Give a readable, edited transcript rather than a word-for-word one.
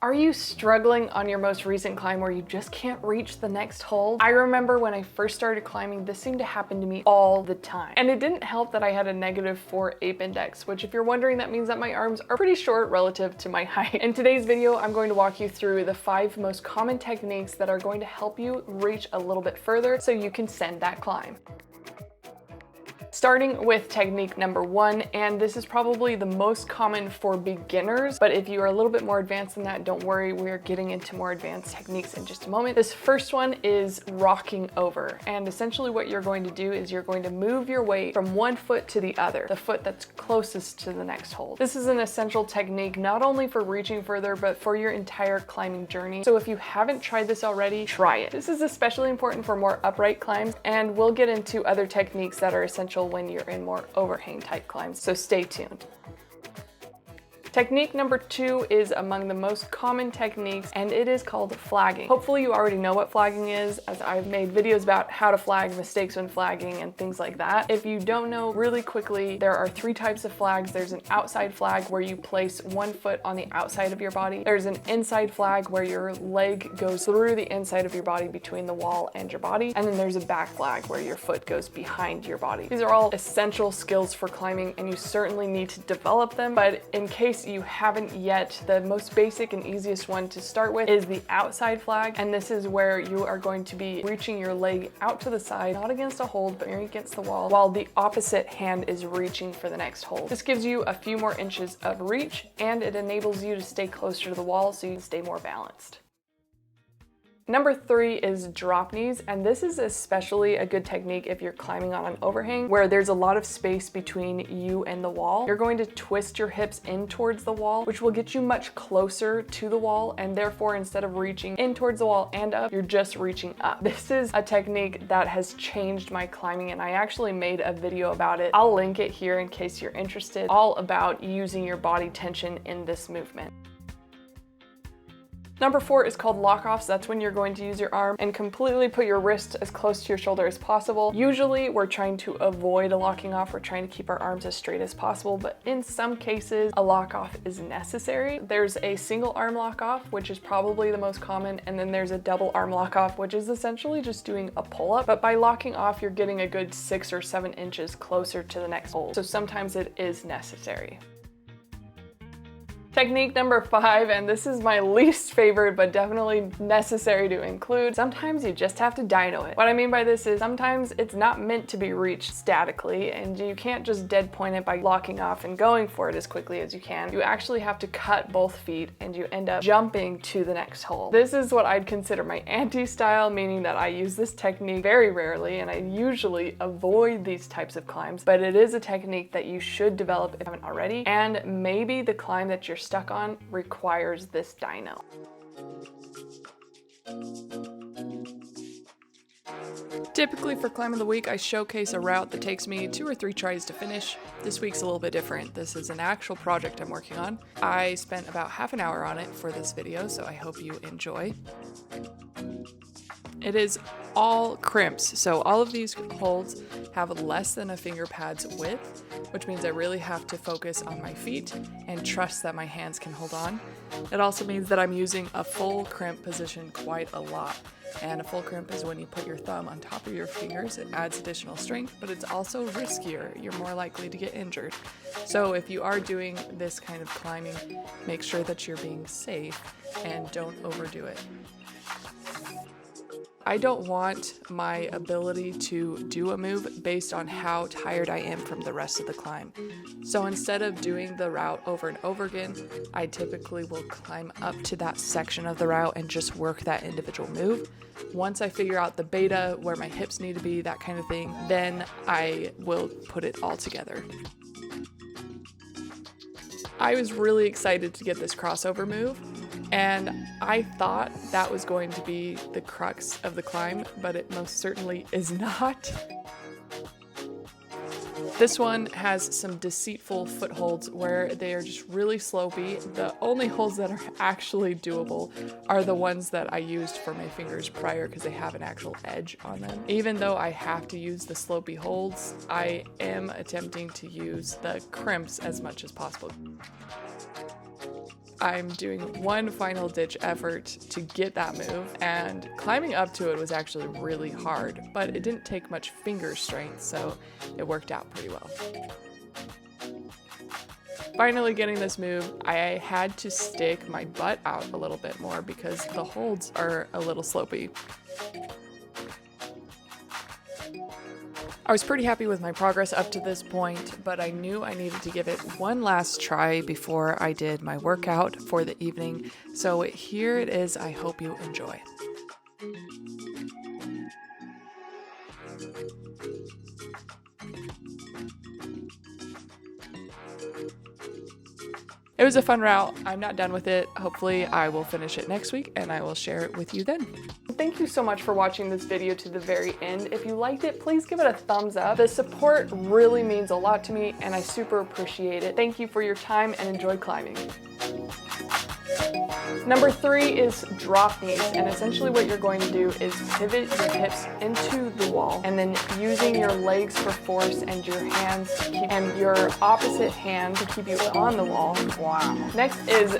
Are you struggling on your most recent climb where you just can't reach the next hold? I remember when I first started climbing, this seemed to happen to me all the time. And it didn't help that I had a -4 ape index, which if you're wondering, that means that my arms are pretty short relative to my height. In today's video, I'm going to walk you through the 5 most common techniques that are going to help you reach a little bit further so you can send that climb. Starting with technique number 1, and this is probably the most common for beginners, but if you are a little bit more advanced than that, don't worry, we're getting into more advanced techniques in just a moment. This first one is rocking over, and essentially what you're going to do is you're going to move your weight from one foot to the other, the foot that's closest to the next hold. This is an essential technique not only for reaching further, but for your entire climbing journey. So if you haven't tried this already, try it. This is especially important for more upright climbs, and we'll get into other techniques that are essential when you're in more overhang type climbs, so stay tuned. Technique number 2 is among the most common techniques, and it is called flagging. Hopefully you already know what flagging is, as I've made videos about how to flag, mistakes when flagging, and things like that. If you don't know, really quickly, there are 3 types of flags. There's an outside flag where you place one foot on the outside of your body. There's an inside flag where your leg goes through the inside of your body between the wall and your body. And then there's a back flag where your foot goes behind your body. These are all essential skills for climbing, and you certainly need to develop them, but in case you haven't yet, the most basic and easiest one to start with is the outside flag, and this is where you are going to be reaching your leg out to the side, not against a hold, but against the wall, while the opposite hand is reaching for the next hold. This gives you a few more inches of reach, and it enables you to stay closer to the wall so you can stay more balanced. Number 3 is drop knees, and this is especially a good technique if you're climbing on an overhang where there's a lot of space between you and the wall. You're going to twist your hips in towards the wall, which will get you much closer to the wall, and therefore instead of reaching in towards the wall and up, you're just reaching up. This is a technique that has changed my climbing, and I actually made a video about it. I'll link it here in case you're interested, all about using your body tension in this movement. Number 4 is called lock-offs. That's when you're going to use your arm and completely put your wrist as close to your shoulder as possible. Usually we're trying to avoid a locking off. We're trying to keep our arms as straight as possible, but in some cases a lock-off is necessary. There's a single arm lock-off, which is probably the most common, and then there's a double arm lock-off, which is essentially just doing a pull-up, but by locking off you're getting a good 6 or 7 inches closer to the next hold. So sometimes it is necessary. Technique number 5, and this is my least favorite, but definitely necessary to include. Sometimes you just have to dyno it. What I mean by this is sometimes it's not meant to be reached statically, and you can't just dead point it by locking off and going for it as quickly as you can. You actually have to cut both feet, and you end up jumping to the next hole. This is what I'd consider my anti-style, meaning that I use this technique very rarely, and I usually avoid these types of climbs, but it is a technique that you should develop if you haven't already, and maybe the climb that you're stuck on requires this dyno. Typically for climb of the week, I showcase a route that takes me 2 or 3 tries to finish. This week's a little bit different. This is an actual project I'm working on. I spent about half an hour on it for this video, so I hope you enjoy. It is all crimps, so all of these holds have less than a finger pad's width, which means I really have to focus on my feet and trust that my hands can hold on. It also means that I'm using a full crimp position quite a lot. And a full crimp is when you put your thumb on top of your fingers. It adds additional strength, but it's also riskier. You're more likely to get injured. So if you are doing this kind of climbing, make sure that you're being safe and don't overdo it. I don't want my ability to do a move based on how tired I am from the rest of the climb. So instead of doing the route over and over again, I typically will climb up to that section of the route and just work that individual move. Once I figure out the beta, where my hips need to be, that kind of thing, then I will put it all together. I was really excited to get this crossover move, and I thought that was going to be the crux of the climb, but it most certainly is not. This one has some deceitful footholds where they are just really slopey. The only holds that are actually doable are the ones that I used for my fingers prior because they have an actual edge on them. Even though I have to use the slopey holds, I am attempting to use the crimps as much as possible. I'm doing one final ditch effort to get that move, and climbing up to it was actually really hard, but it didn't take much finger strength, so it worked out pretty well. Finally getting this move, I had to stick my butt out a little bit more because the holds are a little slopey. I was pretty happy with my progress up to this point, but I knew I needed to give it one last try before I did my workout for the evening. So here it is. I hope you enjoy. It was a fun route. I'm not done with it. Hopefully I will finish it next week and I will share it with you then. Thank you so much for watching this video to the very end. If you liked it, please give it a thumbs up. The support really means a lot to me and I super appreciate it. Thank you for your time and enjoy climbing. Number 3 is drop knees, and essentially what you're going to do is pivot your hips into the wall and then using your legs for force and your hands to keep, and your opposite hand to keep you on the wall. Wow. Next is